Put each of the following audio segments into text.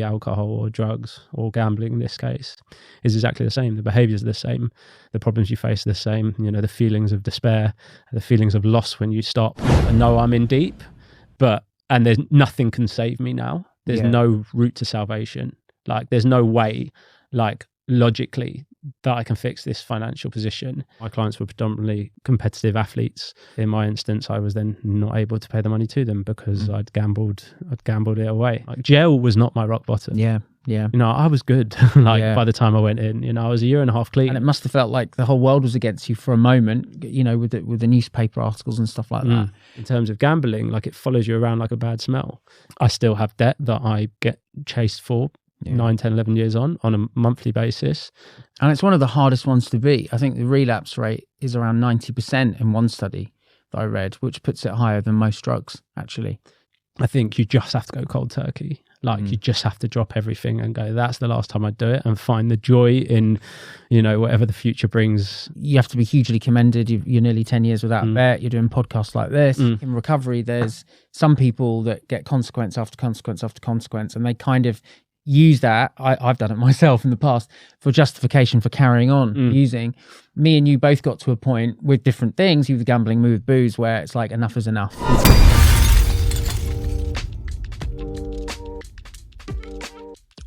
alcohol or drugs or gambling in this case, is exactly the same. The behaviours are the same. The problems you face are the same. The feelings of despair, the feelings of loss when you stop. I know I'm in deep, and there's nothing can save me now. There's no route to salvation. Like, there's no way, like, logically, that I can fix this financial position. My clients were predominantly competitive athletes. In my instance, I was then not able to pay the money to them because I'd gambled it away. Like, jail was not my rock bottom. Yeah. I was good. By the time I went in, I was a year and a half clean. And it must have felt like the whole world was against you for a moment, with the newspaper articles and stuff like that. In terms of gambling, like, it follows you around like a bad smell. I still have debt that I get chased for 9, 10, 11 years on a monthly basis. And it's one of the hardest ones to beat. I think the relapse rate is around 90% in one study that I read, which puts it higher than most drugs, actually. I think you just have to go cold turkey. Like, you just have to drop everything and go, that's the last time I do it, and find the joy in, whatever the future brings. You have to be hugely commended. You're nearly 10 years without a bet. You're doing podcasts like this. In recovery, there's some people that get consequence after consequence after consequence, and they kind of use that. I've done it myself in the past for justification for carrying on using. Me and you both got to a point with different things, you with gambling, me with booze, where it's like enough is enough.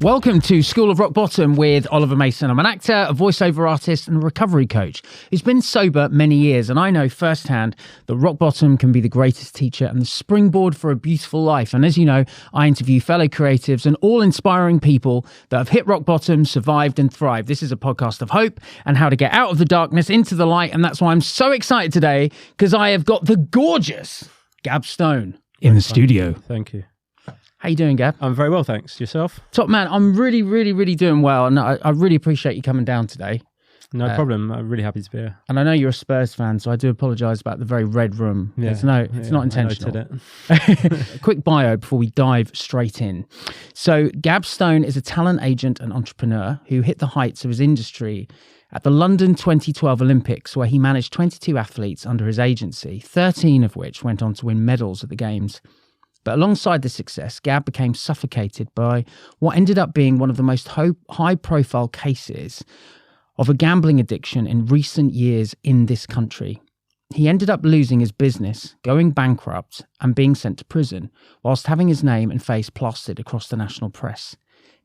Welcome to School of Rock Bottom with Oliver Mason. I'm an actor, a voiceover artist and a recovery coach who's been sober many years, and I know firsthand that rock bottom can be the greatest teacher and the springboard for a beautiful life. And as you know, I interview fellow creatives and all inspiring people that have hit rock bottom, survived and thrived. This is a podcast of hope and how to get out of the darkness into the light, and that's why I'm so excited today, because I have got the gorgeous Gab Stone in the studio. Thank you. How you doing, Gab? I'm very well, thanks. Yourself? Top man, I'm really, really, really doing well, and I really appreciate you coming down today. No problem. I'm really happy to be here. And I know you're a Spurs fan, so I do apologise about the very red room. Yeah, it's not intentional. I noted it. A quick bio before we dive straight in. So Gab Stone is a talent agent and entrepreneur who hit the heights of his industry at the London 2012 Olympics, where he managed 22 athletes under his agency, 13 of which went on to win medals at the Games. But alongside this success, Gab became suffocated by what ended up being one of the most high-profile cases of a gambling addiction in recent years in this country. He ended up losing his business, going bankrupt, and being sent to prison, whilst having his name and face plastered across the national press.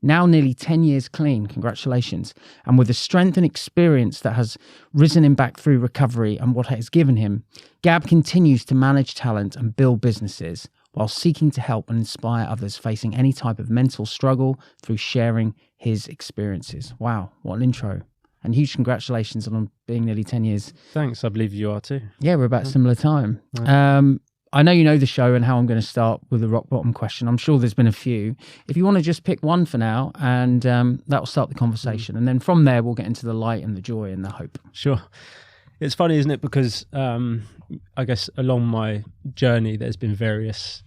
Now nearly 10 years clean, congratulations, and with the strength and experience that has risen him back through recovery and what it has given him, Gab continues to manage talent and build businesses, while seeking to help and inspire others facing any type of mental struggle through sharing his experiences. Wow, what an intro. And huge congratulations on being nearly 10 years. Thanks, I believe you are too. Yeah, we're about similar time. Right. I know you know the show and how I'm going to start with the rock bottom question. I'm sure there's been a few. If you want to just pick one for now, and that will start the conversation. And then from there, we'll get into the light and the joy and the hope. Sure. It's funny, isn't it? Because I guess along my journey, there's been various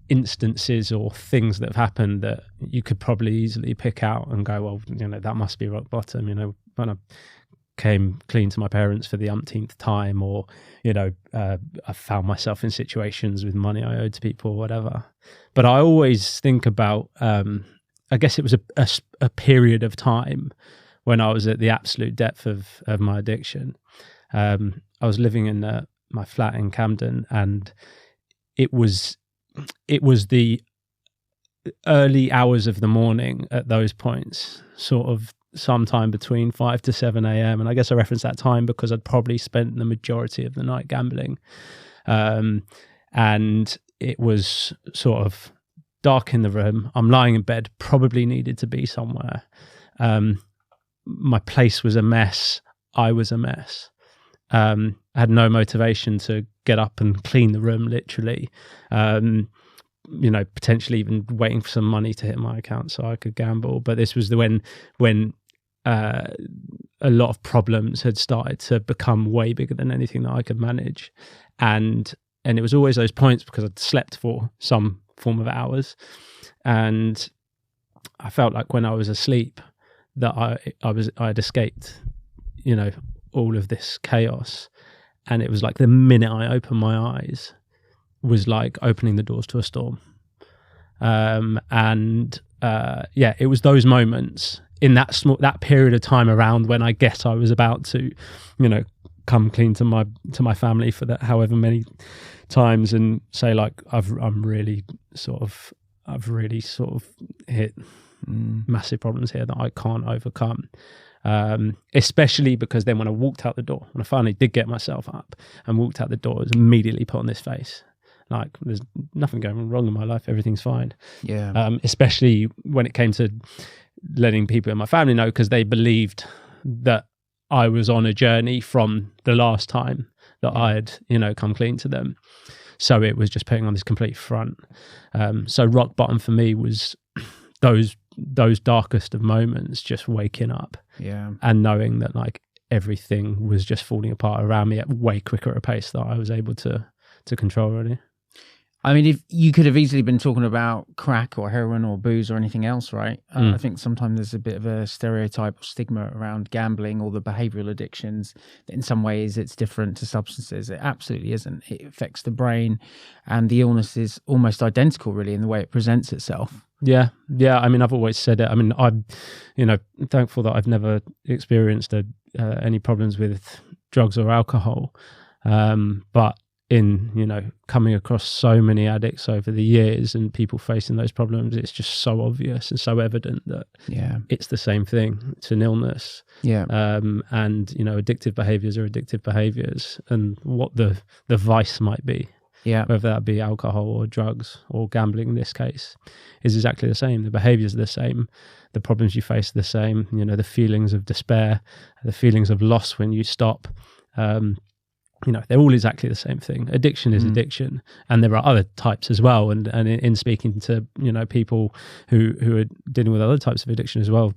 instances or things that have happened that you could probably easily pick out and go, well, that must be rock bottom. When I came clean to my parents for the umpteenth time, or I found myself in situations with money I owed to people or whatever. But I always think about I guess it was a period of time when I was at the absolute depth of my addiction. I was living in my flat in Camden, and it was the early hours of the morning at those points, sort of sometime between 5 to 7 a.m. And I guess I reference that time because I'd probably spent the majority of the night gambling. And it was sort of dark in the room. I'm lying in bed, probably needed to be somewhere. My place was a mess. I was a mess. I had no motivation to get up and clean the room, literally. Potentially even waiting for some money to hit my account so I could gamble. But this was when a lot of problems had started to become way bigger than anything that I could manage. And it was always those points because I'd slept for some form of hours. And I felt like when I was asleep that I had escaped, all of this chaos. And it was like the minute I opened my eyes was like opening the doors to a storm. And it was those moments in that period of time around when I guess I was about to, come clean to my family for that however many times and say like I've really sort of hit massive problems here that I can't overcome. Especially because then when I walked out the door, when I finally did get myself up and walked out the door, I was immediately put on this face. Like there's nothing going wrong in my life. Everything's fine. Yeah. Especially when it came to letting people in my family know, because they believed that I was on a journey from the last time that I had, come clean to them. So it was just putting on this complete front. So rock bottom for me was those darkest of moments, just waking up and knowing that like everything was just falling apart around me at way quicker a pace that I was able to control really. I mean, if you could have easily been talking about crack or heroin or booze or anything else, right? I think sometimes there's a bit of a stereotype or stigma around gambling or the behavioural addictions. In some ways, it's different to substances. It absolutely isn't. It affects the brain, and the illness is almost identical, really, in the way it presents itself. Yeah. I mean, I've always said it. I mean, I'm, thankful that I've never experienced any problems with drugs or alcohol, but in coming across so many addicts over the years and people facing those problems, it's just so obvious and so evident that it's the same thing. It's an illness. And addictive behaviors are addictive behaviors, and what the vice might be, whether that be alcohol or drugs or gambling in this case, is exactly the same. The behaviors are the same, the problems you face are the same, the feelings of despair, the feelings of loss when you stop, they're all exactly the same thing. Addiction is addiction, and there are other types as well. And in speaking to people who are dealing with other types of addiction as well,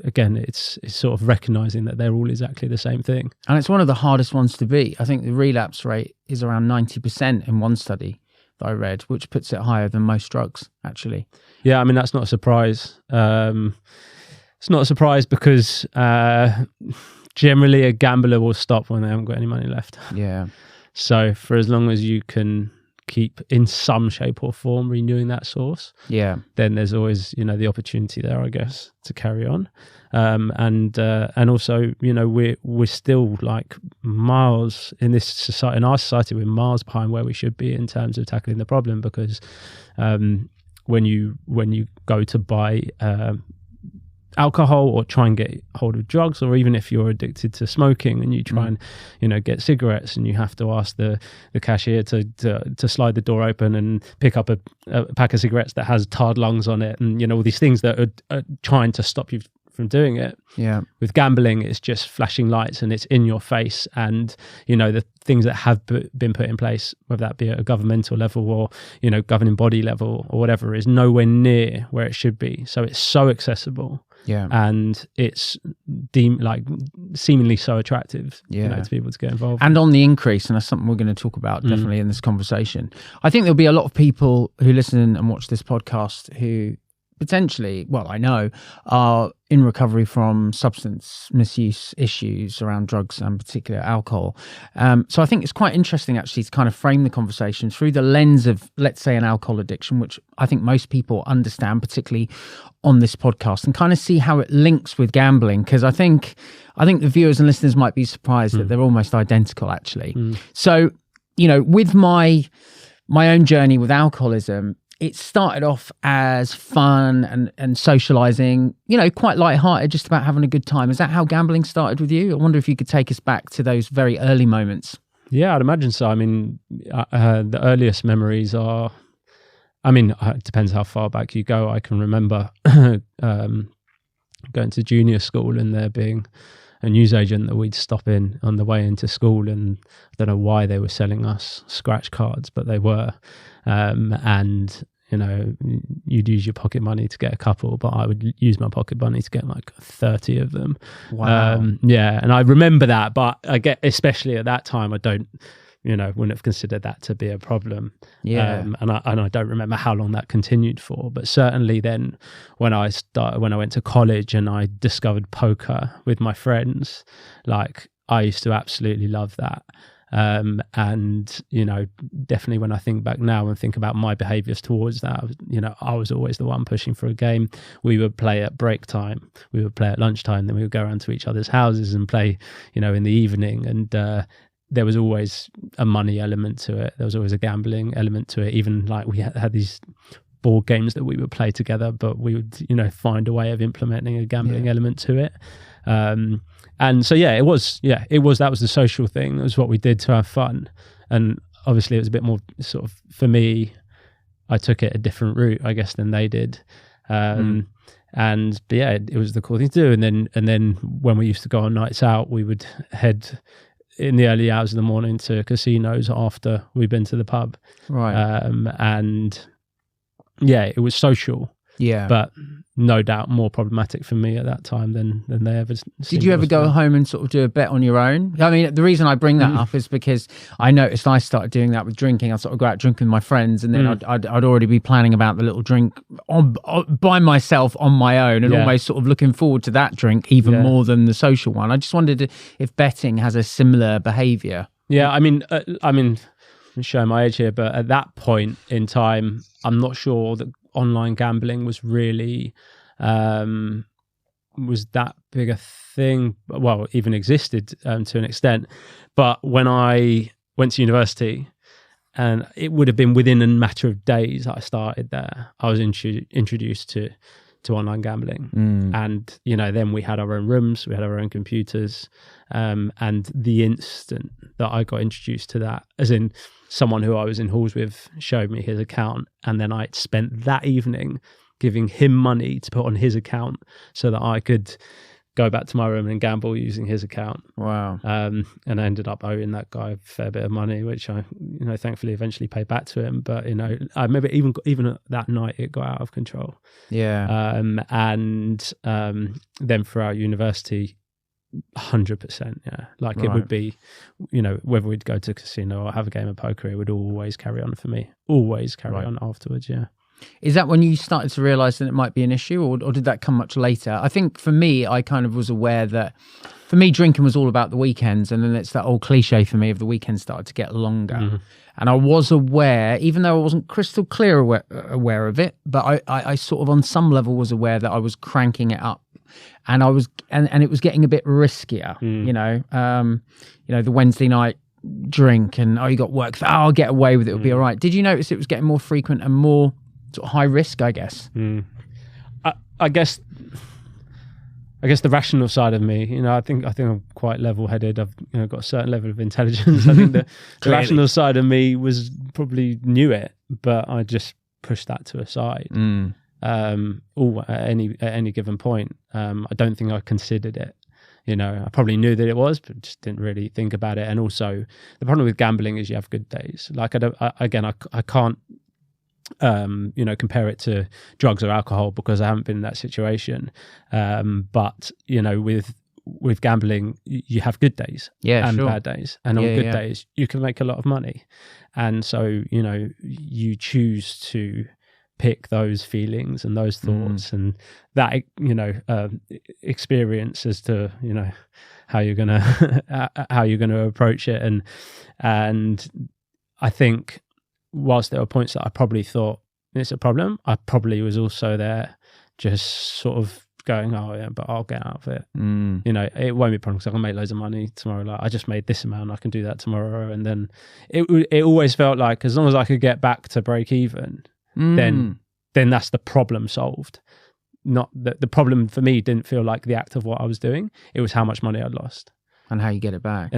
again, it's sort of recognizing that they're all exactly the same thing. And it's one of the hardest ones to beat. I think the relapse rate is around 90% in one study that I read, which puts it higher than most drugs, actually. Yeah, I mean, that's not a surprise. It's not a surprise because generally a gambler will stop when they haven't got any money left. Yeah. So for as long as you can keep in some shape or form renewing that source, then there's always, the opportunity there, I guess, to carry on. And also, we're still like miles in this society, in our society, we're miles behind where we should be in terms of tackling the problem, because when you go to buy alcohol or try and get hold of drugs, or even if you're addicted to smoking and you try and get cigarettes, and you have to ask the cashier to slide the door open and pick up a pack of cigarettes that has tarred lungs on it, and all these things that are trying to stop you from doing it. With gambling, it's just flashing lights and it's in your face, and the things that have been put in place, whether that be at a governmental level or governing body level or whatever, is nowhere near where it should be. So it's so accessible, and it's deemed like seemingly so attractive to people to get involved, and on the increase. And that's something we're going to talk about definitely in this conversation. I think there'll be a lot of people who listen and watch this podcast who potentially, well, I know, are in recovery from substance misuse issues around drugs and particularly alcohol. So I think it's quite interesting actually to kind of frame the conversation through the lens of, let's say, an alcohol addiction, which I think most people understand, particularly on this podcast, and kind of see how it links with gambling, because I think the viewers and listeners might be surprised that they're almost identical actually. So, with my own journey with alcoholism, it started off as fun and socializing, quite lighthearted, just about having a good time. Is that how gambling started with you? I wonder if you could take us back to those very early moments. Yeah, I'd imagine so. I mean, the earliest memories are, it depends how far back you go. I can remember going to junior school and there being a newsagent that we'd stop in on the way into school, and I don't know why they were selling us scratch cards, but they were. And you'd use your pocket money to get a couple, but I would use my pocket money to get like 30 of them. Wow. And I remember that, but I get, especially at that time, I don't, wouldn't have considered that to be a problem. And I don't remember how long that continued for, but certainly then when I went to college and I discovered poker with my friends, like I used to absolutely love that. And, definitely when I think back now and think about my behaviors towards that, I was always the one pushing for a game. We would play at break time, we would play at lunchtime, then we would go around to each other's houses and play, in the evening. And there was always a money element to it. There was always a gambling element to it. Even like we had these board games that we would play together, but we would, find a way of implementing a gambling element to it. And so, that was the social thing. It was what we did to have fun. And obviously it was a bit more sort of, for me, I took it a different route, I guess, than they did. But it was the cool thing to do. And then when we used to go on nights out, we would head in the early hours of the morning to casinos after we'd been to the pub. Right. It was social. Yeah. But no doubt more problematic for me at that time than they ever Did you ever go home and sort of do a bet on your own? I mean, the reason I bring that up is because I noticed I started doing that with drinking. I'd sort of go out drinking with my friends, and then I'd already be planning about the little drink by myself on my own, and almost sort of looking forward to that drink even more than the social one. I just wondered if betting has a similar behaviour. Yeah, I mean, I'm showing my age here, but at that point in time, I'm not sure that online gambling was really was that big a thing. Well, even existed to an extent. But when I went to university, and it would have been within a matter of days that I started there, I was introduced to online gambling. And then we had our own rooms, we had our own computers, and the instant that I got introduced to that, as in someone who I was in halls with showed me his account, and then I spent that evening giving him money to put on his account so that I could go back to my room and gamble using his account. Wow. And I ended up owing that guy a fair bit of money, which I, thankfully eventually paid back to him. But, I remember even that night it got out of control. Yeah. And then throughout university, 100%. Yeah. Like it would be, whether we'd go to a casino or have a game of poker, it would always carry on for me. Always carry on afterwards. Yeah. Is that when you started to realise that it might be an issue, or did that come much later? I think for me, I kind of was aware that, for me, drinking was all about the weekends, and then it's that old cliche for me of the weekends started to get longer. And I was aware, even though I wasn't crystal clear aware of it, but I sort of on some level was aware that I was cranking it up, and I was and it was getting a bit riskier. The Wednesday night drink, and you got work, I'll get away with it, it'll be all right. Did you notice it was getting more frequent and more sort of high risk, I guess? I guess the rational side of me, I think I'm quite level-headed. I've got a certain level of intelligence. I think the rational side of me was probably knew it, but I just pushed that to a side. At any given point, I don't think I considered it. I probably knew that it was, but just didn't really think about it. And also, the problem with gambling is you have good days. Like I can't compare it to drugs or alcohol because I haven't been in that situation. But with gambling, you have good days and bad days, and on good days you can make a lot of money. And so you choose to pick those feelings and those thoughts and that experience as to how you're gonna approach it. And I think whilst there were points that I probably thought it's a problem, I probably was also there just sort of going, oh yeah, but I'll get out of it. It won't be a problem because I can make loads of money tomorrow. Like I just made this amount, I can do that tomorrow. And then it always felt like as long as I could get back to break even, then that's the problem solved. Not that the problem for me didn't feel like the act of what I was doing. It was how much money I'd lost. And how you get it back.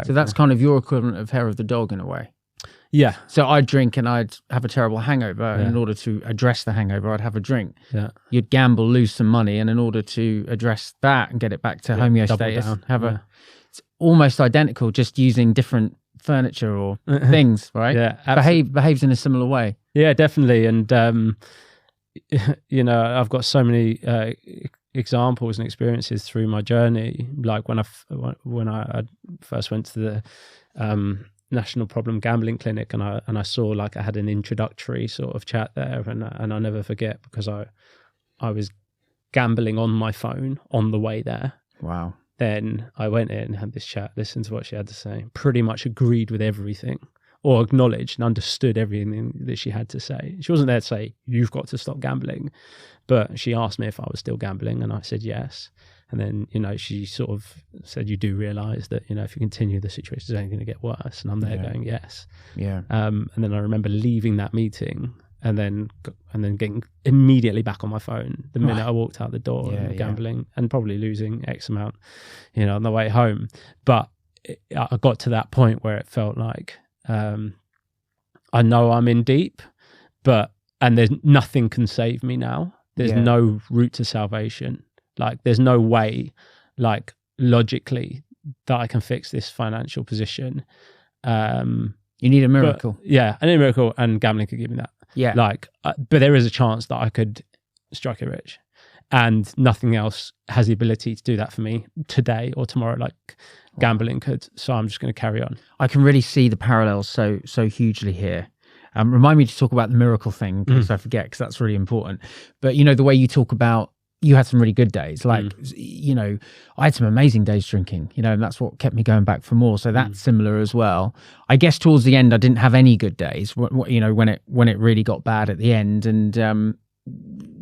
So that's kind of your equivalent of hair of the dog in a way. Yeah. So I'd drink and I'd have a terrible hangover. And in order to address the hangover, I'd have a drink. Yeah. You'd gamble, lose some money. And in order to address that and get it back to homeostasis, it's almost identical, just using different furniture or things, right? Yeah. Behaves in a similar way. Yeah, definitely. And, I've got so many examples and experiences through my journey. Like when I first went to the National Problem Gambling Clinic, and I saw like I had an introductory sort of chat there, and I'll never forget because I was gambling on my phone on the way there. Wow. then I went in, had this chat, listened to what she had to say, pretty much agreed with everything, or acknowledged and understood everything that she had to say. She wasn't there to say, you've got to stop gambling, but she asked me if I was still gambling, and I said yes. And then, you know, she sort of said, you do realise that, you know, if you continue, the situation is only going to get worse. And I'm there going, yes. Yeah. And then I remember leaving that meeting and then getting immediately back on my phone the minute I walked out the door, and gambling and probably losing X amount, you know, on the way home. But I got to that point where it felt like, I know I'm in deep, and there's nothing can save me now. There's no route to salvation. Like, there's no way, like, logically, that I can fix this financial position. You need a miracle. I need a miracle, and gambling could give me that. Yeah. Like, but there is a chance that I could strike it rich, and nothing else has the ability to do that for me today or tomorrow, like gambling could. So I'm just going to carry on. I can really see the parallels so hugely here. Remind me to talk about the miracle thing, because I forget, because that's really important. But, you know, the way you talk about, you had some really good days. Like, you know, I had some amazing days drinking, you know, and that's what kept me going back for more. So that's similar as well. I guess towards the end, I didn't have any good days, you know, when it really got bad at the end. And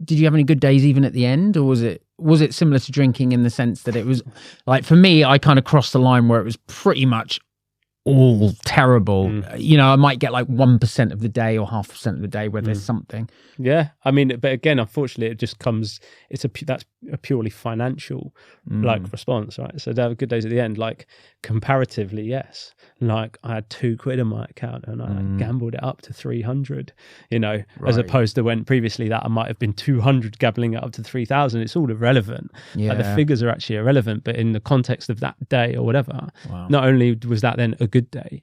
did you have any good days even at the end, or was it similar to drinking in the sense that it was like, for me, I kind of crossed the line where it was pretty much all terrible. You know, I might get like 1% of the day or 0.5% of the day where there's something. Yeah, I mean, but again, unfortunately, it just comes. That's a purely financial like response, right? So to have good days at the end, like comparatively, yes. Like I had £2 in my account and I gambled it up to 300. You know, as opposed to when previously that I might have been 200 gambling it up to 3,000. It's all irrelevant. Yeah, like the figures are actually irrelevant, but in the context of that day or whatever, not only was that then a good day,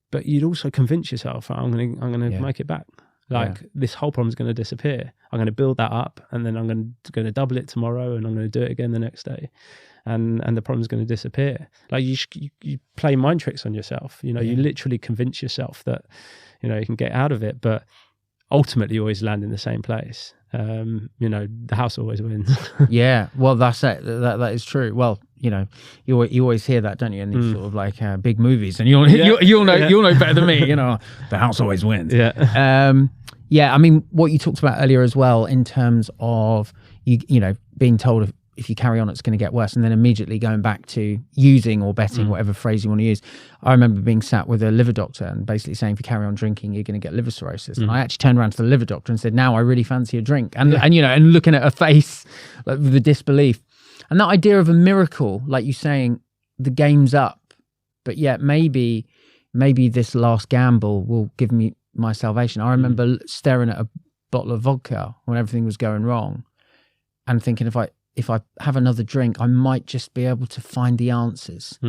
but you'd also convince yourself, I'm gonna make it back. Like this whole problem is going to disappear. I'm going to build that up, and then I'm going to double it tomorrow, and I'm going to do it again the next day, and the problem is going to disappear. Like you play mind tricks on yourself. You know, you literally convince yourself that, you know, you can get out of it, but ultimately you always land in the same place. You know, the house always wins. Yeah, well, that's it. That is true. Well, you know, you always hear that, don't you? In these sort of like big movies, and you'll know better than me. You know, the house always wins. Yeah. I mean, what you talked about earlier as well, in terms of you know, being told if you carry on, it's going to get worse, and then immediately going back to using or betting, whatever phrase you want to use. I remember being sat with a liver doctor and basically saying, if you carry on drinking, you're going to get liver cirrhosis. And I actually turned around to the liver doctor and said, now I really fancy a drink. And you know, and looking at her face, like, with the disbelief. And that idea of a miracle, like you saying, the game's up, but yet maybe this last gamble will give me my salvation. I remember staring at a bottle of vodka when everything was going wrong and thinking, if I have another drink, I might just be able to find the answers.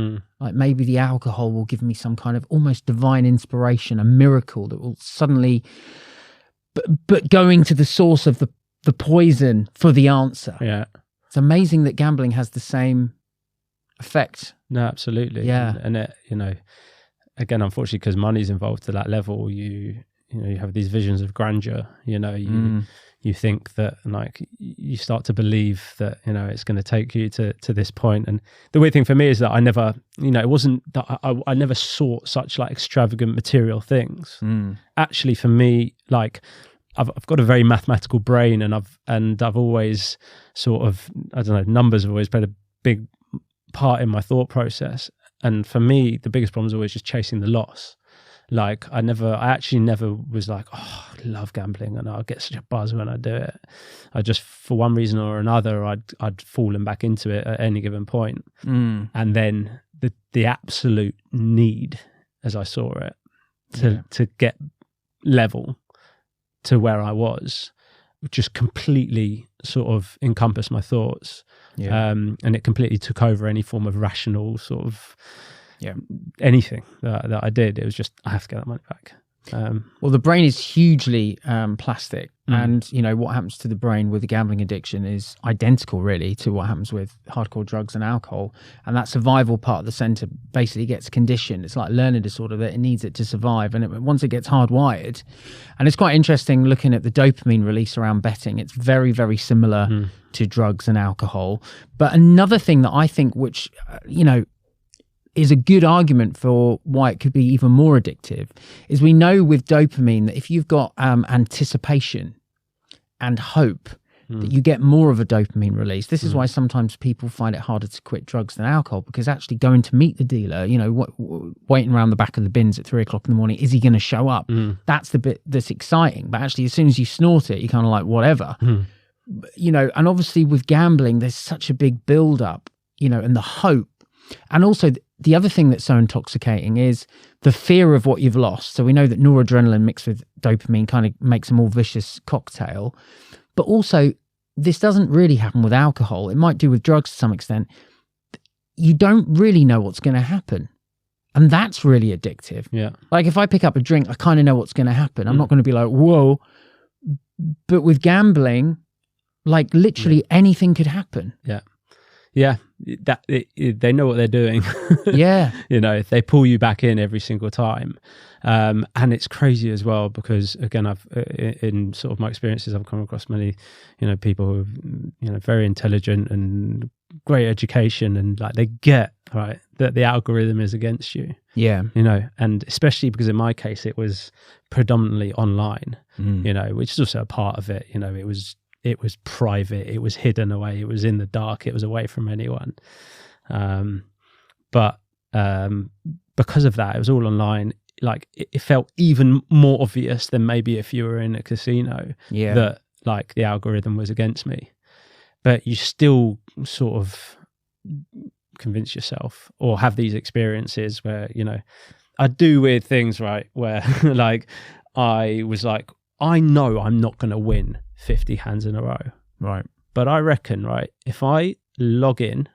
Like maybe the alcohol will give me some kind of almost divine inspiration, a miracle that will suddenly, but going to the source of the poison for the answer. Yeah. It's amazing that gambling has the same effect. No, absolutely. Yeah. And it, you know, again, unfortunately, because money's involved to that level, you know, you have these visions of grandeur, you know, you think that, like, you start to believe that, you know, it's going to take you to this point. And the weird thing for me is that I never, you know, it wasn't that I never sought such like extravagant material things. Actually, for me, like, I've got a very mathematical brain, and I've always sort of, I don't know, numbers have always played a big part in my thought process. And for me, the biggest problem is always just chasing the loss. Like I actually never was like, oh, I love gambling and I'll get such a buzz when I do it. I just, for one reason or another, I'd fallen back into it at any given point. And then the absolute need, as I saw it, to get level to where I was, just completely sort of encompassed my thoughts. And it completely took over any form of rational sort of anything that I did. It was just, I have to get that money back. Well, the brain is hugely plastic. And, you know, what happens to the brain with a gambling addiction is identical, really, to what happens with hardcore drugs and alcohol. And that survival part of the center basically gets conditioned. It's like a learning disorder that it needs it to survive. And once it gets hardwired, and it's quite interesting looking at the dopamine release around betting, it's very, very similar to drugs and alcohol. But another thing that I think, which, you know, is a good argument for why it could be even more addictive, is we know with dopamine that if you've got anticipation and hope, that you get more of a dopamine release. This is why sometimes people find it harder to quit drugs than alcohol, because actually going to meet the dealer, you know, waiting around the back of the bins at 3 o'clock in the morning, is he going to show up? That's the bit that's exciting. But actually, as soon as you snort it, you're kind of like, whatever. You know, and obviously with gambling, there's such a big build up, you know, and the hope. And also the other thing that's so intoxicating is the fear of what you've lost. So we know that noradrenaline mixed with dopamine kind of makes a more vicious cocktail. But also, this doesn't really happen with alcohol. It might do with drugs to some extent. You don't really know what's going to happen. And that's really addictive. Yeah. Like if I pick up a drink, I kind of know what's going to happen. I'm not going to be like, whoa. But with gambling, like literally anything could happen. Yeah. Yeah, they know what they're doing. Yeah. You know, they pull you back in every single time. And it's crazy as well because, again, I've in sort of my experiences, I've come across many, you know, people who are, you know, very intelligent and great education, and like they get, right, that the algorithm is against you. Yeah. You know, and especially because in my case, it was predominantly online, you know, which is also a part of it. You know, it was private, it was hidden away, it was in the dark, it was away from anyone. But because of that, it was all online. Like it felt even more obvious than maybe if you were in a casino that like the algorithm was against me. But you still sort of convince yourself or have these experiences where, you know, I do weird things, right, where like I was like, I know I'm not going to win 50 hands in a row. Right. But I reckon, right, if I log in,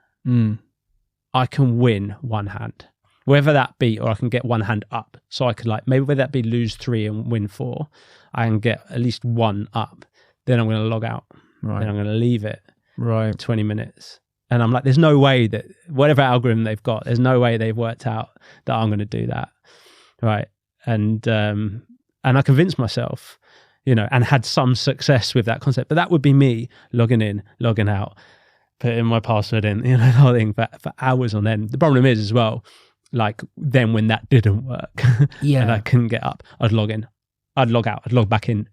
I can win one hand. Whether that be, or I can get one hand up. So I could like, maybe whether that be lose 3 and win 4, I can get at least 1 up. Then I'm going to log out. Right. Then I'm going to leave it. Right. 20 minutes. And I'm like, there's no way that whatever algorithm they've got, there's no way they've worked out that I'm going to do that. Right. And I convinced myself, you know, and had some success with that concept. But that would be me logging in, logging out, putting my password in, you know, the whole thing for hours on end. The problem is as well, like then when that didn't work and I couldn't get up, I'd log in, I'd log out, I'd log back in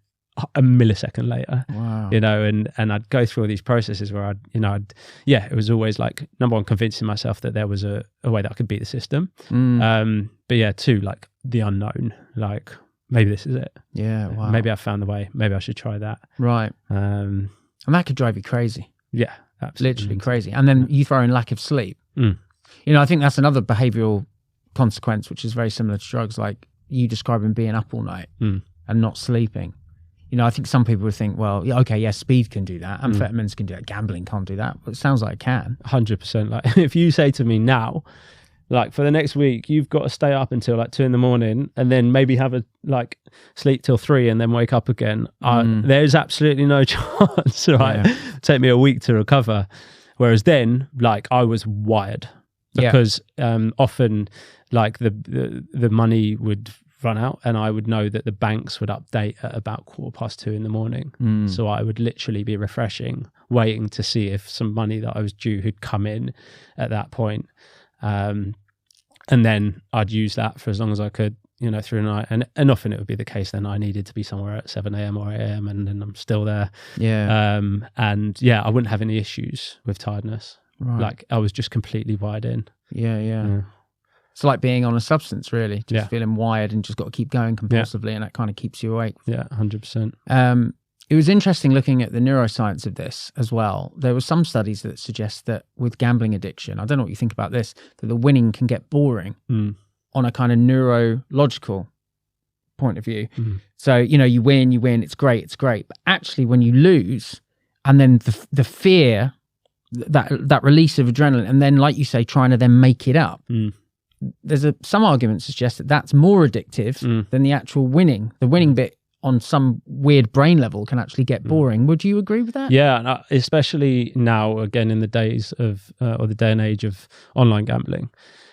a millisecond later. Wow. You know, and I'd go through all these processes where it was always like, number one, convincing myself that there was a way that I could beat the system. But yeah, 2, like the unknown, like maybe this is it. Yeah. Wow. Maybe I found the way. Maybe I should try that. Right. And that could drive you crazy. Yeah, absolutely. Literally crazy. And then you throw in lack of sleep. You know, I think that's another behavioral consequence, which is very similar to drugs, like you describing being up all night and not sleeping. You know, I think some people would think, well, yeah, okay, yeah, speed can do that. Amphetamines can do that. Gambling can't do that. But it sounds like it can. 100%. Like if you say to me now, like for the next week, you've got to stay up until like 2 a.m. and then maybe have a like sleep till 3 and then wake up again. There's absolutely no chance, right? Yeah. Take me a week to recover. Whereas then, like I was wired because often like the money would run out and I would know that the banks would update at about 2:15 in the morning. So I would literally be refreshing, waiting to see if some money that I was due had come in at that point. And then I'd use that for as long as I could, you know, through the night. And often it would be the case then I needed to be somewhere at 7 a.m. or 8 a.m. and then I'm still there. Yeah. And yeah, I wouldn't have any issues with tiredness. Right. Like I was just completely wired in. Yeah. It's like being on a substance, really. Just feeling wired and just got to keep going compulsively, and that kind of keeps you awake. Yeah, 100%. It was interesting looking at the neuroscience of this as well. There were some studies that suggest that with gambling addiction, I don't know what you think about this, that the winning can get boring on a kind of neurological point of view. So, you know, you win, it's great. But actually when you lose, and then the fear, that release of adrenaline, and then, like you say, trying to then make it up, some arguments suggest that that's more addictive than the actual winning. The winning bit on some weird brain level can actually get boring. Would you agree with that? Yeah, and especially now, again, in the days of or the day and age of online gambling,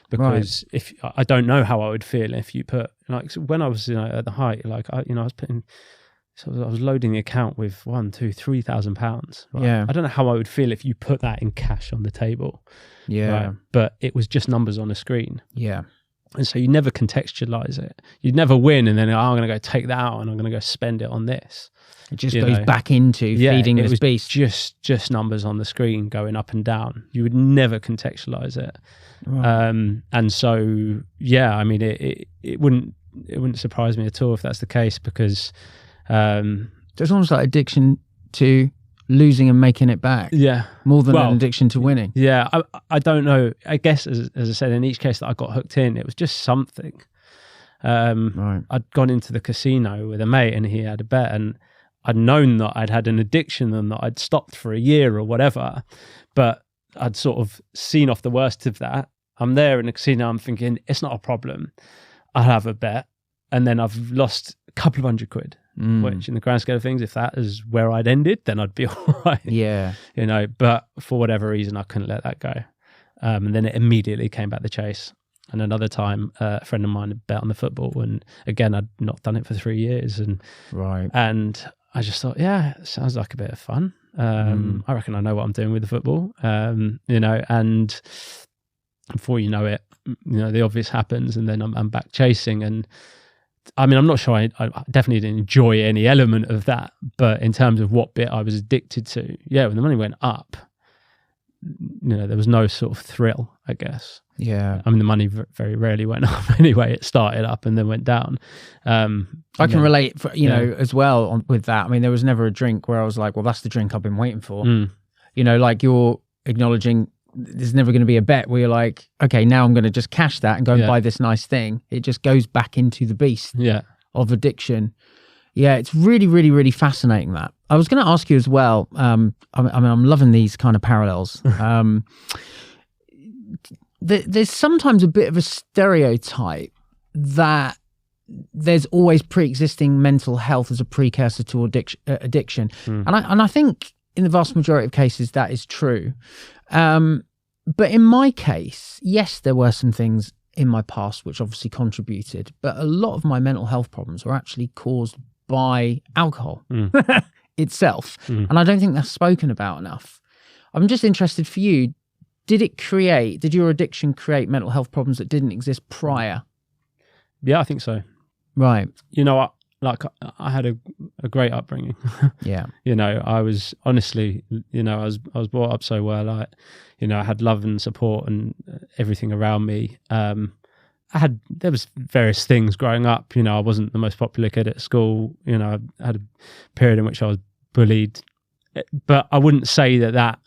because if I don't know how I would feel if you put, like, when I was at the height, like I was putting. So I was loading the account with £1,000-2,000. Right? Yeah. I don't know how I would feel if you put that in cash on the table. Yeah. Right? But it was just numbers on a screen. Yeah. And so you never contextualize it. You'd never win and then, I'm going to go take that out and I'm going to go spend it on this. It just goes back into feeding this beast. Just numbers on the screen going up and down. You would never contextualize it. Right. And so, I mean, it wouldn't surprise me at all if that's the case, because it's almost like addiction to losing and making it back. Yeah. More than an addiction to winning. Yeah. I don't know. I guess, as I said, in each case that I got hooked in, it was just something. I'd gone into the casino with a mate and he had a bet, and I'd known that I'd had an addiction and that I'd stopped for a year or whatever, but I'd sort of seen off the worst of that. I'm there in the casino, I'm thinking, it's not a problem. I'll have a bet. And then I've lost a couple of £100, which in the grand scale of things, if that is where I'd ended, then I'd be all right. Yeah. But for whatever reason, I couldn't let that go. And then it immediately came back the chase. And another time, a friend of mine had bet on the football. And again, I'd not done it for 3 years. And I just thought, it sounds like a bit of fun. I reckon I know what I'm doing with the football, and before you know it, the obvious happens, and then I'm back chasing. And I mean, I'm not sure I definitely didn't enjoy any element of that, but in terms of what bit I was addicted to, when the money went up, there was no sort of thrill, I guess. Yeah. I mean, the money very rarely went up anyway. It started up and then went down. I can relate, as well with that. I mean, there was never a drink where I was like, well, that's the drink I've been waiting for. Like you're acknowledging there's never going to be a bet where you're like, okay, now I'm going to just cash that and go and buy this nice thing. It just goes back into the beast of addiction. Yeah, it's really, really, really fascinating that. I was going to ask you as well, I'm loving these kind of parallels. There's sometimes a bit of a stereotype that there's always pre-existing mental health as a precursor to addiction. And I think in the vast majority of cases that is true. But in my case, yes, there were some things in my past which obviously contributed, but a lot of my mental health problems were actually caused by alcohol itself. And I don't think that's spoken about enough. I'm just interested for you, did your addiction create mental health problems that didn't exist prior? Yeah, I think so. Right. I had a great upbringing. Yeah. I was honestly, I was brought up so well. I had love and support and everything around me. There was various things growing up. I wasn't the most popular kid at school. I had a period in which I was bullied, but I wouldn't say that.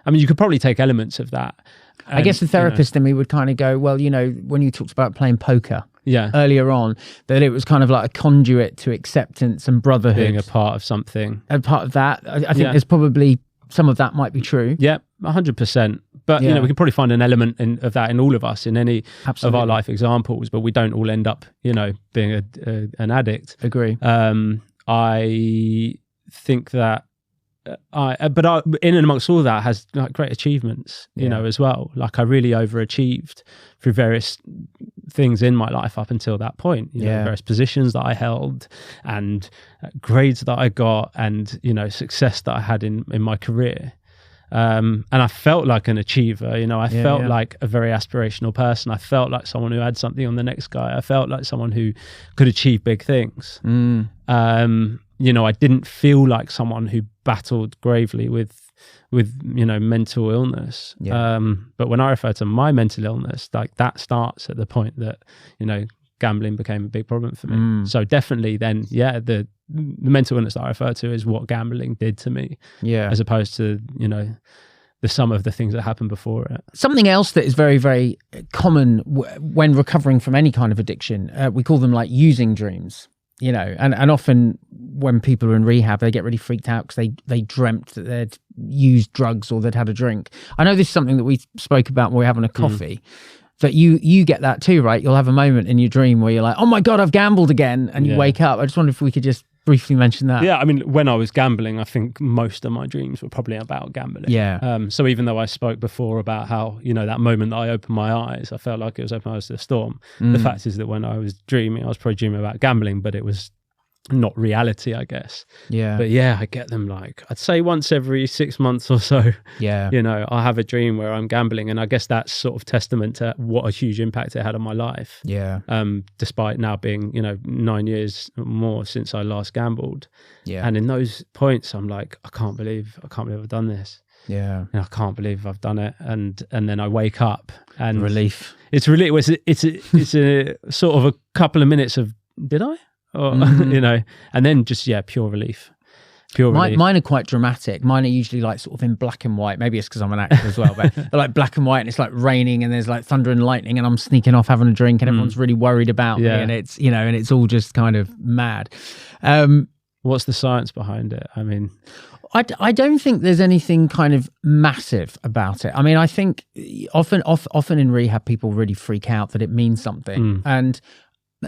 I mean, you could probably take elements of that. I guess the therapist in me would kind of go, well, when you talked about playing poker earlier on, that it was kind of like a conduit to acceptance and brotherhood. Being a part of something. A part of that. I think there's probably some of that might be true. Yeah, 100%. But, we can probably find an element of that in all of us, in any of our life examples, but we don't all end up, being an addict. Agree. I think that in and amongst all that has like great achievements, as well. Like I really overachieved through various things in my life up until that point, various positions that I held and grades that I got and, success that I had in my career. And I felt like an achiever, I felt like a very aspirational person. I felt like someone who had something on the next guy. I felt like someone who could achieve big things. I didn't feel like someone who battled gravely with mental illness. But when I refer to my mental illness, like that starts at the point that, gambling became a big problem for me. So definitely then, the mental illness that I refer to is what gambling did to me, as opposed to, the sum of the things that happened before it. Something else that is very, very common when recovering from any kind of addiction, we call them like using dreams. And often when people are in rehab, they get really freaked out because they dreamt that they'd used drugs or they'd had a drink. I know this is something that we spoke about when we were having a coffee. that you get that too, right? You'll have a moment in your dream where you're like, oh my God, I've gambled again. And you wake up. I just wonder if we could just briefly mention that. Yeah, I mean, when I was gambling, I think most of my dreams were probably about gambling. Yeah. So even though I spoke before about how, that moment that I opened my eyes, I felt like it was open eyes to the storm. The fact is that when I was dreaming, I was probably dreaming about gambling, but it was not reality, I guess. Yeah. But yeah, I get them like, I'd say once every 6 months or so. Yeah. I have a dream where I'm gambling, and I guess that's sort of testament to what a huge impact it had on my life. Yeah. Despite now being, 9 years or more since I last gambled. Yeah. And in those points, I'm like, I can't believe I've done this. Yeah. I can't believe I've done it. And then I wake up and relief. It's relief. It's a sort of a couple of minutes of, did I? Or, and then just, pure relief. Mine are quite dramatic. Mine are usually like sort of in black and white. Maybe it's because I'm an actor as well, but they're like black and white, and it's like raining and there's like thunder and lightning, and I'm sneaking off having a drink and everyone's really worried about me, and it's, and it's all just kind of mad. What's the science behind it? I mean, I don't think there's anything kind of massive about it. I mean, I think often in rehab, people really freak out that it means something. And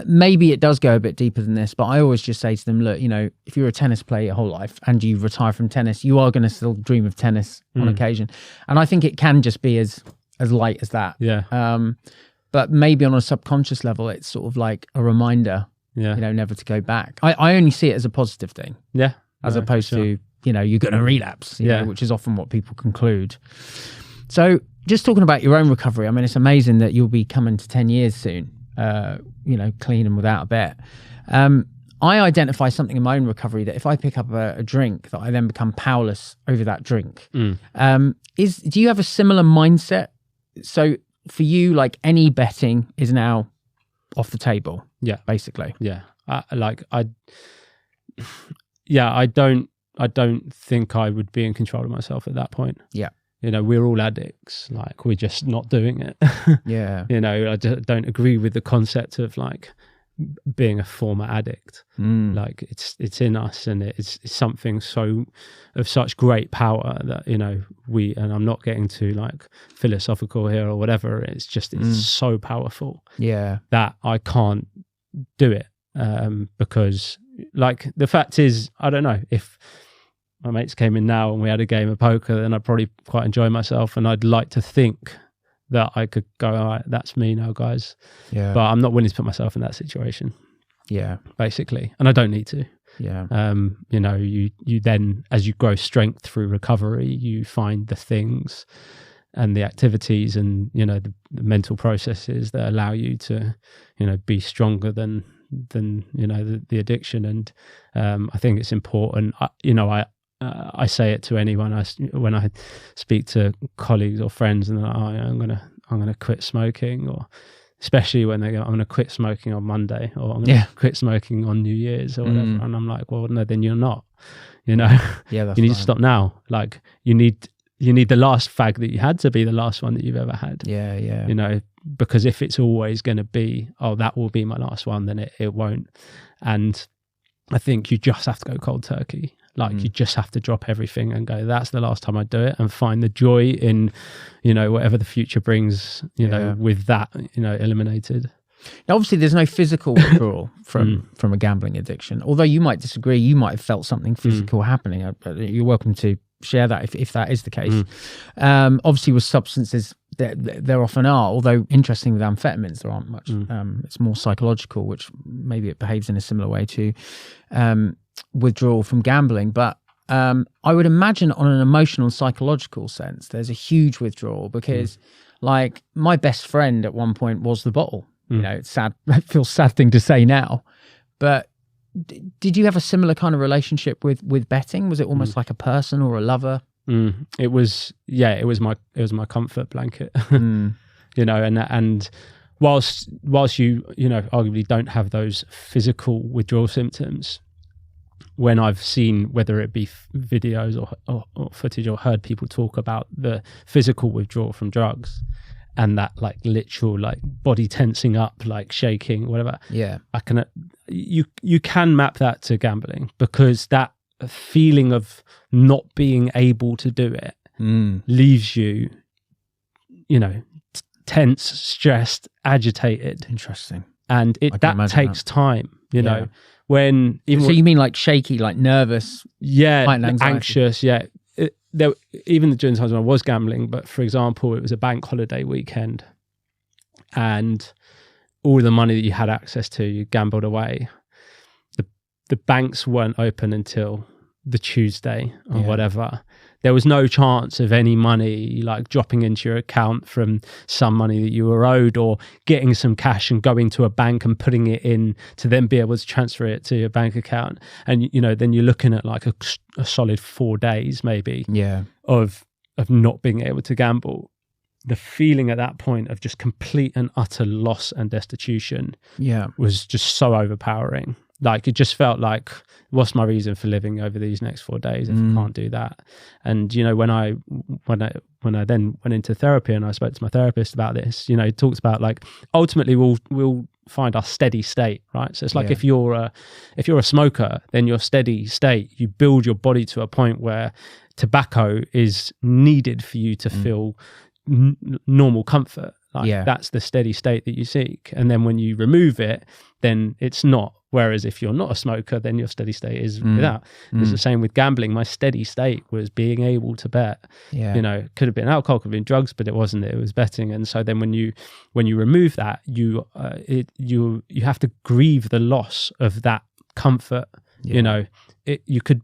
maybe it does go a bit deeper than this, but I always just say to them, look, if you're a tennis player your whole life and you retire from tennis, you are going to still dream of tennis on occasion. And I think it can just be as light as that. Yeah. But maybe on a subconscious level, it's sort of like a reminder, never to go back. I only see it as a positive thing. Yeah. As opposed to, you're going to relapse, which is often what people conclude. So just talking about your own recovery, I mean, it's amazing that you'll be coming to 10 years soon. Clean and without a bet. I identify something in my own recovery that if I pick up a drink, that I then become powerless over that drink. Do you have a similar mindset? So for you, like any betting is now off the table. Yeah, basically. Yeah, I don't think I would be in control of myself at that point. Yeah. We're all addicts. Like, we're just not doing it. Yeah. I don't agree with the concept of like being a former addict. Like it's in us, and it's something of such great power that, and I'm not getting too like philosophical here or whatever. It's so powerful. Yeah. That I can't do it. Because like the fact is, I don't know, if my mates came in now and we had a game of poker, then I'd probably quite enjoy myself, and I'd like to think that I could go, all right, that's me now, guys. Yeah. But I'm not willing to put myself in that situation. Yeah. Basically. And I don't need to. Yeah. You then, as you grow strength through recovery, you find the things and the activities and, the mental processes that allow you to, be stronger than the addiction. And I think it's important. I say it to anyone when I speak to colleagues or friends, and they're like, I'm gonna quit smoking, or especially when they go, I'm gonna quit smoking on Monday, or I'm gonna quit smoking on New Year's or whatever. And I'm like, well, no, then you're not. Yeah, that's you need to stop now. Like you need the last fag that you had to be the last one that you've ever had. Yeah, yeah. Because if it's always going to be, oh, that will be my last one, then it won't. And I think you just have to go cold turkey. Like you just have to drop everything and go, that's the last time I do it, and find the joy in, whatever the future brings, with that, eliminated. Now, obviously, there's no physical withdrawal from a gambling addiction. Although you might disagree, you might have felt something physical happening. You're welcome to share that if that is the case. Obviously, with substances, there often are. Although interesting with amphetamines, there aren't much. It's more psychological, which maybe it behaves in a similar way to withdrawal from gambling. But I would imagine on an emotional and psychological sense, there's a huge withdrawal because, like, my best friend at one point was the bottle. It's sad. It feels sad thing to say now, but did you have a similar kind of relationship with betting? Was it almost like a person or a lover? It was my comfort blanket. And whilst you arguably don't have those physical withdrawal symptoms, when I've seen, whether it be videos or footage, or heard people talk about the physical withdrawal from drugs, and that like literal like body tensing up, like shaking, whatever. Yeah, you can map that to gambling, because that feeling of not being able to do it leaves you, tense, stressed, agitated. Interesting. And that takes time, you know. When even so you mean like shaky, like nervous, anxious, even during the times when I was gambling. But for example, it was a bank holiday weekend, and all the money that you had access to, you gambled away. The banks weren't open until the Tuesday or whatever. There was no chance of any money like dropping into your account from some money that you were owed, or getting some cash and going to a bank and putting it in to then be able to transfer it to your bank account. And, you know, then you're looking at like a solid 4 days maybe of not being able to gamble. The feeling at that point of just complete and utter loss and destitution was just so overpowering. Like, it just felt like, what's my reason for living over these next 4 days if I can't do that? And, you know, when I then went into therapy and I spoke to my therapist about this, you know, he talks about like, ultimately we'll find our steady state, right? So it's like if you're a smoker, then your steady state, you build your body to a point where tobacco is needed for you to feel normal comfort. Like that's the steady state that you seek. And then when you remove it, then it's not. Whereas if you're not a smoker, then your steady state is without. It's the same with gambling. My steady state was being able to bet. You know, could have been alcohol, could have been drugs, but it wasn't. It was betting. And so then when you remove that, you have to grieve the loss of that comfort. You know, you could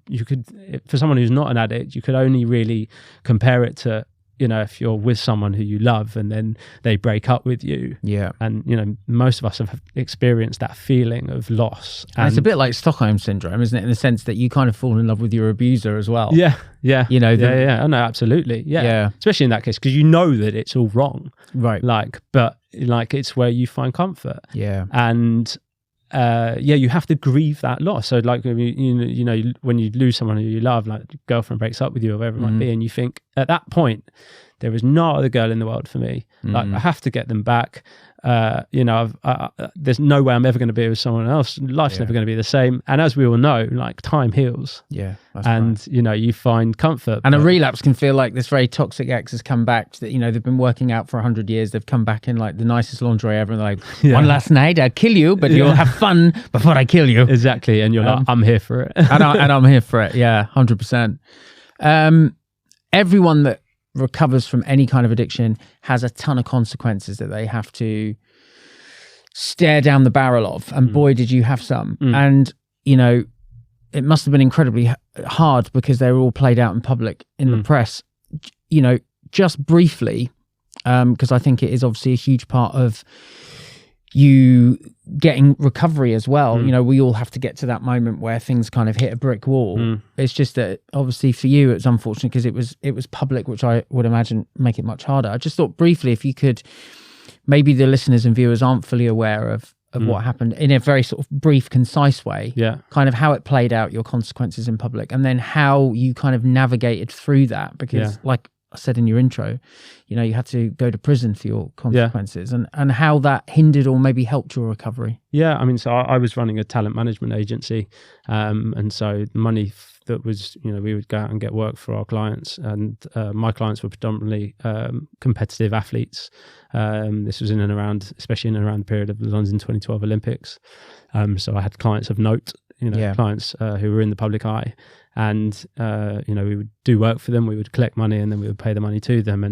for someone who's not an addict, you could only really compare it to, you know, if you're with someone who you love and then they break up with you. And, you know, most of us have experienced that feeling of loss. And it's a bit like Stockholm syndrome, isn't it? In the sense that you kind of fall in love with your abuser as well. You know, oh, no, absolutely. Especially in that case, because you know that it's all wrong. Right. Like, but like, it's where you find comfort. And, you have to grieve that loss. So like, you know, when you lose someone who you love, like your girlfriend breaks up with you or whatever it might be, and you think at that point, there is no other girl in the world for me. Like, I have to get them back. You know, there's no way I'm ever going to be with someone else. Life's never going to be the same. And as we all know, like, time heals. And you know, you find comfort. And a relapse can feel like this very toxic ex has come back. That, you know, they've been working out for 100 years. They've come back in like the nicest lingerie ever. And they're like, one last night, I'll kill you, but you'll have fun before I kill you. Exactly. And you're like, I'm here for it. and I'm here for it. Yeah, 100%. Everyone that recovers from any kind of addiction has a ton of consequences that they have to stare down the barrel of, and boy did you have some. And you know, it must have been incredibly hard because they were all played out in public in the press. You know, just briefly, because I think it is obviously a huge part of you getting recovery as well. You know, we all have to get to that moment where things kind of hit a brick wall. It's just that obviously for you it's unfortunate because it was public, which I would imagine make it much harder. I just thought briefly, if you could, maybe the listeners and viewers aren't fully aware of what happened, in a very sort of brief, concise way, kind of how it played out, your consequences in public, and then how you kind of navigated through that, because like I said in your intro, you know, you had to go to prison for your consequences, and how that hindered or maybe helped your recovery. I mean, so I was running a talent management agency, and so money that was, you know, we would go out and get work for our clients, and my clients were predominantly competitive athletes. This was in and around, especially in and around the period of the London 2012 Olympics. So I had clients of note, you know, clients who were in the public eye. And, you know, we would do work for them, we would collect money, and then we would pay the money to them.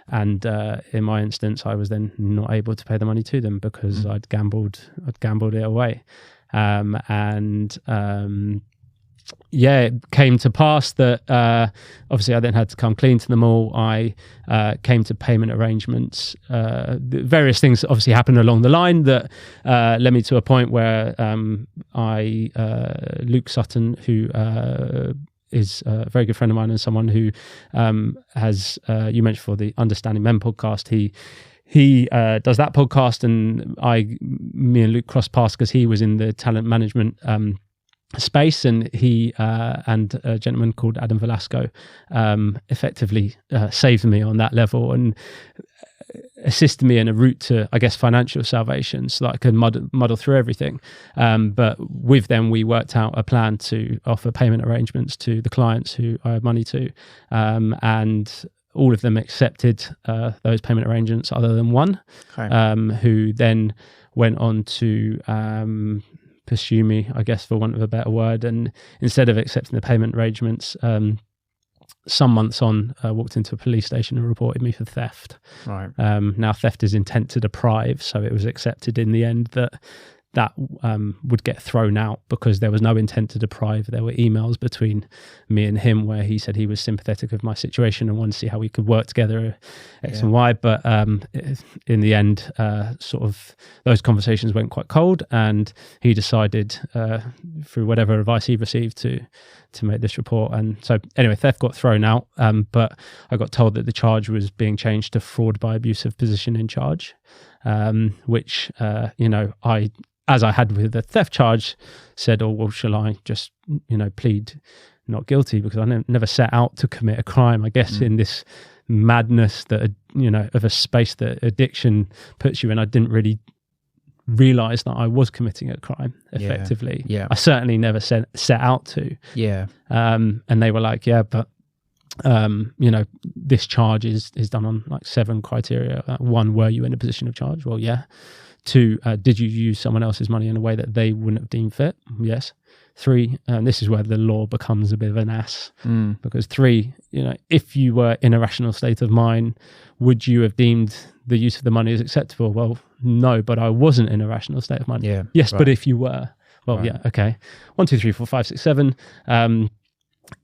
And in my instance, I was then not able to pay the money to them because I'd gambled it away. It came to pass that obviously I then had to come clean to them all. I came to payment arrangements. Various things obviously happened along the line that led me to a point where Luke Sutton, who is a very good friend of mine and someone who has, you mentioned for the Understanding Men podcast, he does that podcast, and me and Luke crossed paths because he was in the talent management space, and he and a gentleman called Adam Velasco effectively saved me on that level and assisted me in a route to, I guess, financial salvation, so that I could muddle through everything. But with them, we worked out a plan to offer payment arrangements to the clients who I had money to, and all of them accepted those payment arrangements other than one, who then went on to pursue me, I guess, for want of a better word. And instead of accepting the payment arrangements, some months on, walked into a police station and reported me for theft. Right. Now, theft is intent to deprive, so it was accepted in the end that would get thrown out because there was no intent to deprive. There were emails between me and him where he said he was sympathetic of my situation and wanted to see how we could work together, X and Y. But in the end, sort of those conversations went quite cold, and he decided, through whatever advice he received, to make this report. And so anyway, theft got thrown out, but I got told that the charge was being changed to fraud by abusive position in charge, which, as I had with the theft charge, said, oh, well, shall I just, plead not guilty because I never set out to commit a crime. I guess in this madness that, of a space that addiction puts you in, I didn't really realize that I was committing a crime effectively. Yeah. I certainly never set out to. Yeah. And they were like, yeah, but this charge is done on like 7 criteria. 1, were you in a position of charge? Well, yeah. 2, did you use someone else's money in a way that they wouldn't have deemed fit? Yes. 3, and this is where the law becomes a bit of an ass, because 3, if you were in a rational state of mind, would you have deemed the use of the money as acceptable? Well, no, but I wasn't in a rational state of mind. Yeah. Yes, right. but if you were, well, yeah, okay. 1, 2, 3, 4, 5, 6, 7.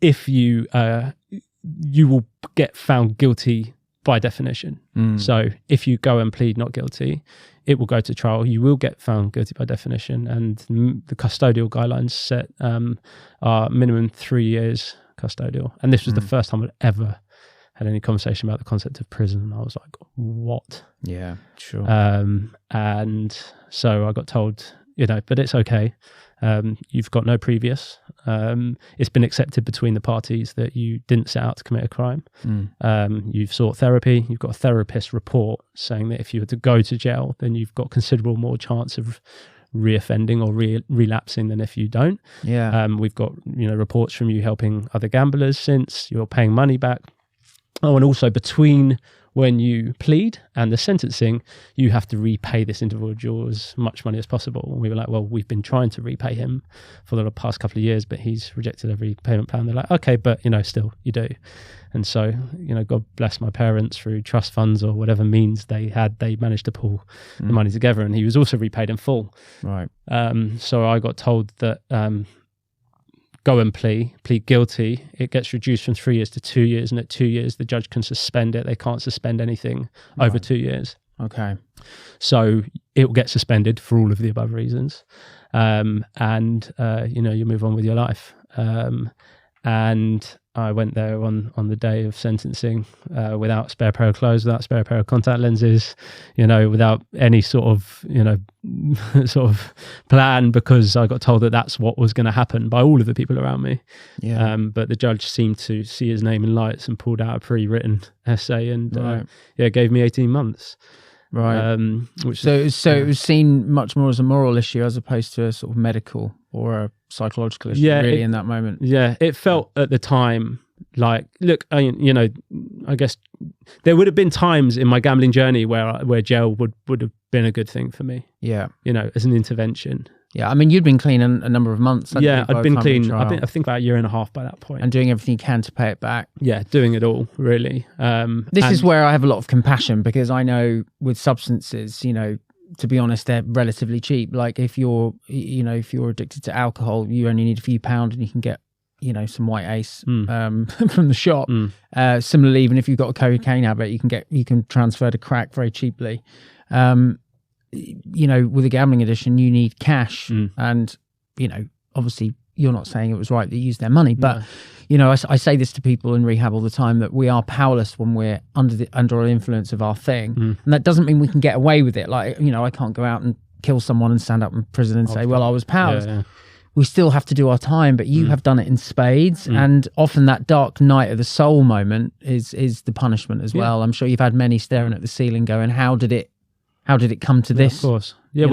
If you will get found guilty by definition. So if you go and plead not guilty, it will go to trial. You will get found guilty by definition, and the custodial guidelines set are minimum 3 years custodial. And this was the first time I'd ever had any conversation about the concept of prison. And I was like, what? Yeah, sure. And so I got told, but it's okay. You've got no previous. It's been accepted between the parties that you didn't set out to commit a crime. You've sought therapy. You've got a therapist report saying that if you were to go to jail, then you've got considerable more chance of reoffending or relapsing than if you don't. Yeah. We've got reports from you helping other gamblers since. You're paying money back. Oh, and also between when you plead and the sentencing, you have to repay this individual as much money as possible. And we were like, well, we've been trying to repay him for the past couple of years, but he's rejected every payment plan. They're like, okay, but still you do. And so, God bless my parents, through trust funds or whatever means they had, they managed to pull the money together, and he was also repaid in full. Right. So I got told that go and plead guilty. It gets reduced from 3 years to 2 years, and at 2 years the judge can suspend it. They can't suspend anything over 2 years. Okay. So it will get suspended for all of the above reasons, and you move on with your life. And I went there on the day of sentencing without a spare pair of clothes, without a spare pair of contact lenses, without any sort of plan, because I got told that that's what was going to happen by all of the people around me. Yeah. But the judge seemed to see his name in lights and pulled out a pre-written essay and gave me 18 months. Right. Which so it was seen much more as a moral issue as opposed to a sort of medical or a psychological issue, really, in that moment. Yeah, it felt at the time like, look, I guess there would have been times in my gambling journey where jail would have been a good thing for me. Yeah. As an intervention. Yeah, I mean, you'd been clean a number of months. Yeah, I'd been clean. I think about a year and a half by that point. And doing everything you can to pay it back. Yeah, doing it all, really. This is where I have a lot of compassion, because I know with substances, to be honest, they're relatively cheap. Like if you're addicted to alcohol, you only need a few pounds and you can get, some white ace from the shop. Similarly, even if you've got a cocaine habit, you can transfer to crack very cheaply. With a gambling addiction, you need cash, and obviously you're not saying it was right that you used their money, but I say this to people in rehab all the time, that we are powerless when we're under the influence of our thing, and that doesn't mean we can get away with it. Like I can't go out and kill someone and stand up in prison and say, well, I was powerless. Yeah. We still have to do our time, but you have done it in spades, and often that dark night of the soul moment is the punishment as well. I'm sure you've had many staring at the ceiling going, how did it come to this? Of course. Yeah,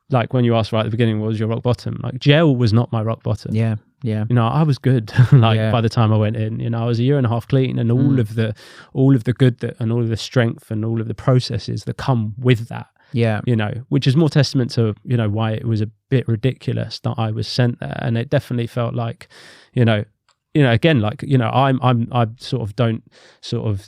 like when you asked right at the beginning, what was your rock bottom? Like jail was not my rock bottom. Yeah. Yeah. You know, I was good. By the time I went in, you know, I was a year and a half clean, and all of the good that, and all of the strength and all of the processes that come with that. Yeah. You know, which is more testament to, you know, why it was a bit ridiculous that I was sent there. And it definitely felt like, you know, again, like, you know, I sort of don't sort of,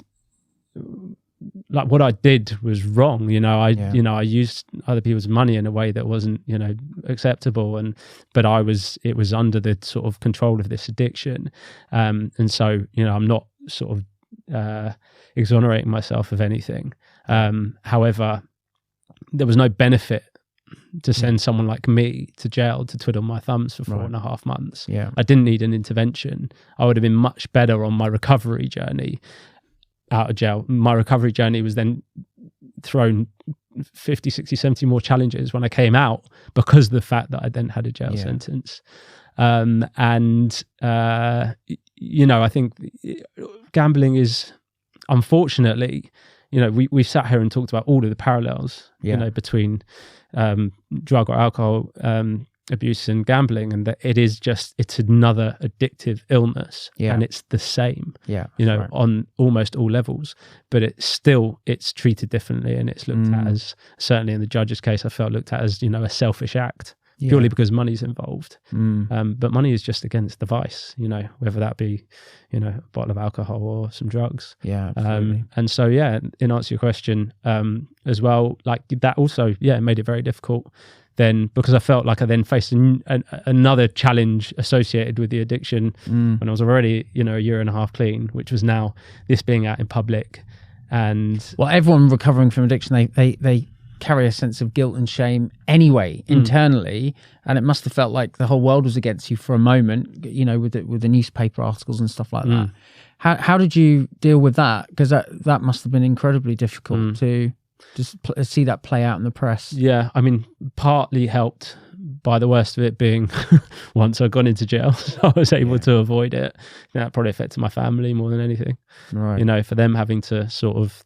like, what I did was wrong. You know, I used other people's money in a way that wasn't, you know, acceptable. But it was under the sort of control of this addiction. And so, you know, I'm not sort of exonerating myself of anything. However, there was no benefit to send someone like me to jail to twiddle my thumbs for 4.5 months. Yeah. I didn't need an intervention. I would have been much better on my recovery journey out of jail. My recovery journey was then thrown 50, 60, 70 more challenges when I came out, because of the fact that I then had a jail sentence. You know, I think gambling is, unfortunately, you know, we've sat here and talked about all of the parallels, you know, between drug or alcohol abuse and gambling, and that it's another addictive illness, and it's the same, you know, on almost all levels, but it's treated differently, and it's looked at as, certainly in the judge's case, I felt looked at as, you know, a selfish act. Purely because money's involved. But money is just, again, it's the vice, you know, whether that be, you know, a bottle of alcohol or some drugs. Yeah, absolutely. And so, in answer to your question, as well, like that also, made it very difficult then, because I felt like I then faced another challenge associated with the addiction when I was already, you know, a year and a half clean, which was now this being out in public. And well, everyone recovering from addiction, they carry a sense of guilt and shame anyway internally, and it must have felt like the whole world was against you for a moment, you know, with the newspaper articles and stuff like that. How did you deal with that? Because that must have been incredibly difficult to just see that play out in the press. Yeah, I mean, partly helped by the worst of it being once I'd gone into jail, so I was able to avoid it. That probably affected my family more than anything. Right. You know, for them having to sort of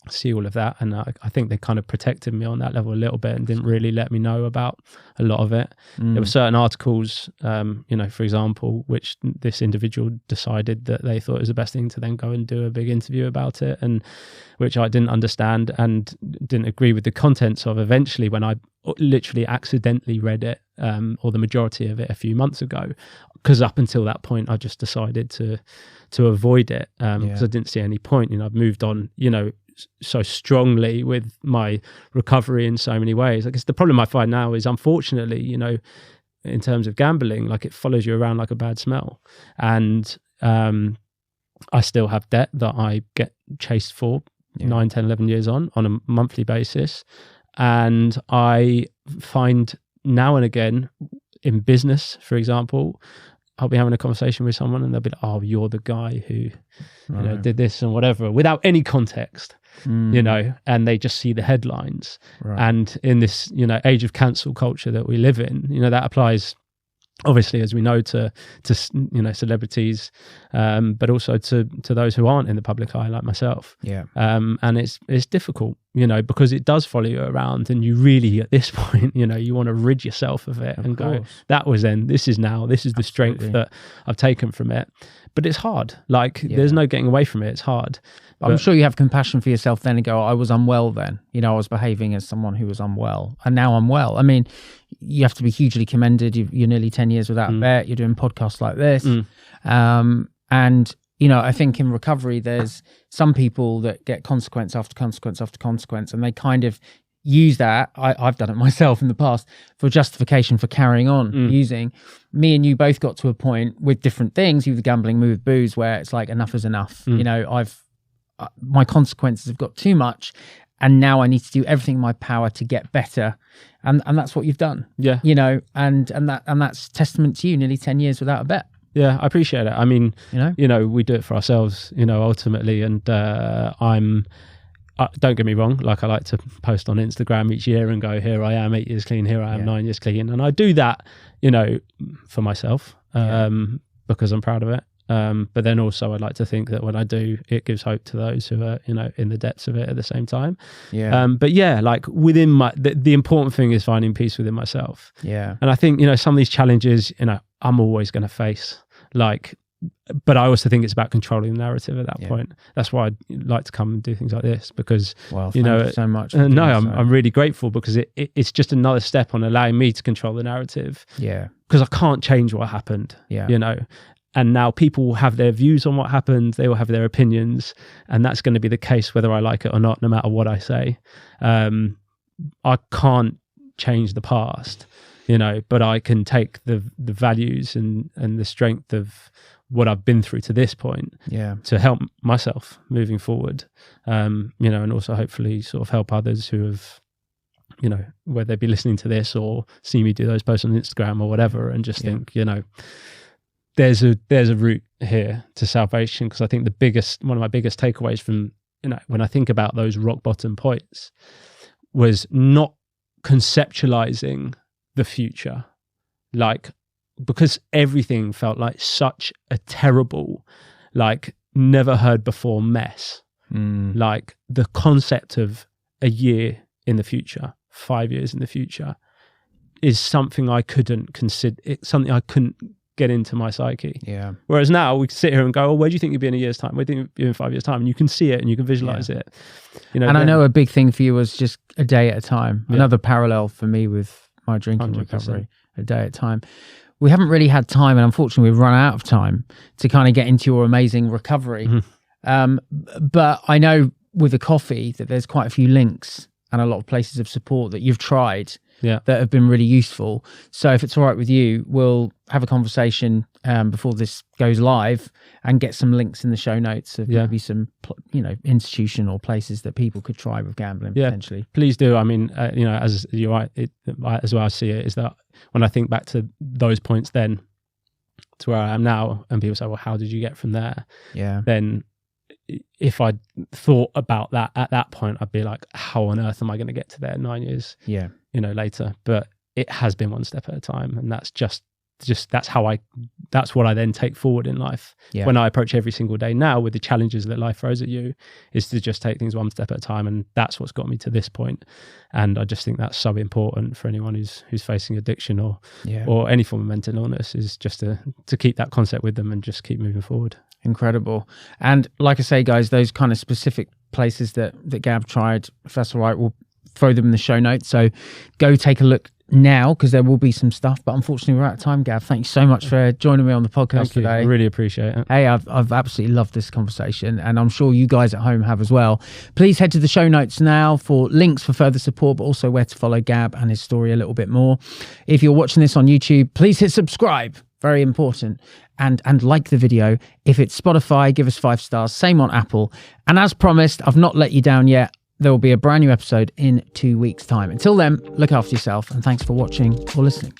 see all of that, and I think they kind of protected me on that level a little bit and didn't really let me know about a lot of it. There were certain articles, you know, for example, which this individual decided that they thought it was the best thing to then go and do a big interview about it, and which I didn't understand and didn't agree with the contents of. Eventually, when I literally accidentally read it, or the majority of it, a few months ago, because up until that point I just decided to avoid it, because I didn't see any point. You know, I've moved on, you know, so strongly with my recovery in so many ways. I guess the problem I find now is, unfortunately, you know, in terms of gambling, like, it follows you around like a bad smell. And I still have debt that I get chased for 9, 10, 11 years on a monthly basis. And I find now and again in business, for example, I'll be having a conversation with someone and they'll be like, oh, you're the guy who, you know, did this and whatever, without any context, you know, and they just see the headlines. And in this, you know, age of cancel culture that we live in, you know, that applies obviously, as we know, to you know, celebrities, but also to those who aren't in the public eye, like myself. And it's difficult, you know, because it does follow you around, and you really, at this point, you know, you want to rid yourself of it and go, that was then, this is now, this is the strength that I've taken from it. But it's hard. Like, there's no getting away from it. It's hard. I'm sure you have compassion for yourself then and go, I was unwell then. You know, I was behaving as someone who was unwell, and now I'm well. I mean, you have to be hugely commended. You're nearly 10 years without a bet. You're doing podcasts like this. And, you know, I think in recovery, there's some people that get consequence after consequence after consequence, and they kind of use that. I've done it myself in the past for justification for carrying on using. Me and you both got to a point with different things, you with gambling, me with booze, where it's like, enough is enough. You know, my consequences have got too much, and now I need to do everything in my power to get better. And that's what you've done. You know, and that's testament to you, nearly 10 years without a bet. Yeah, I appreciate it. I mean, you know, we do it for ourselves, you know, ultimately. And don't get me wrong, like, I like to post on Instagram each year and go, here I am 8 years clean, here I am 9 years clean. And I do that, you know, for myself, because I'm proud of it. But then also I'd like to think that when I do, it gives hope to those who are, in the depths of it at the same time. Yeah. But yeah, like within the important thing is finding peace within myself. Yeah. And I think, some of these challenges, I'm always going to face, but I also think it's about controlling the narrative at that point. That's why I'd like to come and do things like this, because, thank you so much. I'm really grateful, because it's just another step on allowing me to control the narrative. Yeah. Because I can't change what happened, and now people will have their views on what happened. They will have their opinions, and that's going to be the case whether I like it or not, no matter what I say. I can't change the past, but I can take the values and the strength of what I've been through to this point to help myself moving forward, and also hopefully sort of help others who have, whether they be listening to this or see me do those posts on Instagram or whatever, and just think, there's a route here to salvation. Because I think one of my biggest takeaways from, when I think about those rock bottom points, was not conceptualizing the future, because everything felt like such a terrible, never heard before mess. Like the concept of a year in the future, 5 years in the future, is something I couldn't consider. It's something I couldn't get into my psyche. Yeah. Whereas now we can sit here and go, where do you think you'll be in a year's time? Where do you think you'll be in 5 years' time? And you can see it and you can visualize it. And I know a big thing for you was just a day at a time. Another parallel for me with my drinking 100%. recovery, a day at a time. We haven't really had time, and unfortunately we've run out of time to kind of get into your amazing recovery. But I know with the coffee that there's quite a few links and a lot of places of support that you've tried that have been really useful. So if it's all right with you, we'll have a conversation before this goes live and get some links in the show notes of maybe some, institution or places that people could try with gambling potentially. Please do. I mean, as you're right, as well I see it, is that when I think back to those points then to where I am now, and people say, well, how did you get from there? Yeah. Then if I thought about that at that point, I'd be like, how on earth am I going to get to there 9 years later? But it has been one step at a time, and that's just that's what I then take forward in life when I approach every single day now with the challenges that life throws at you, is to just take things one step at a time. And that's what's got me to this point. And I just think that's so important for anyone who's facing addiction or any form of mental illness, is just to keep that concept with them and just keep moving forward. Incredible. And like I say, guys, those kind of specific places that Gab tried, if that's all right, we'll throw them in the show notes. So go take a look now, because there will be some stuff. But unfortunately, we're out of time, Gab. Thank you so much for joining me on the podcast today. I really appreciate it. Hey, I've absolutely loved this conversation, and I'm sure you guys at home have as well. Please head to the show notes now for links for further support, but also where to follow Gab and his story a little bit more. If you're watching this on YouTube, please hit subscribe. Very important. And like the video. If it's Spotify, give us 5 stars. Same on Apple. And as promised, I've not let you down yet. There will be a brand new episode in 2 weeks' time. Until then, look after yourself, and thanks for watching or listening.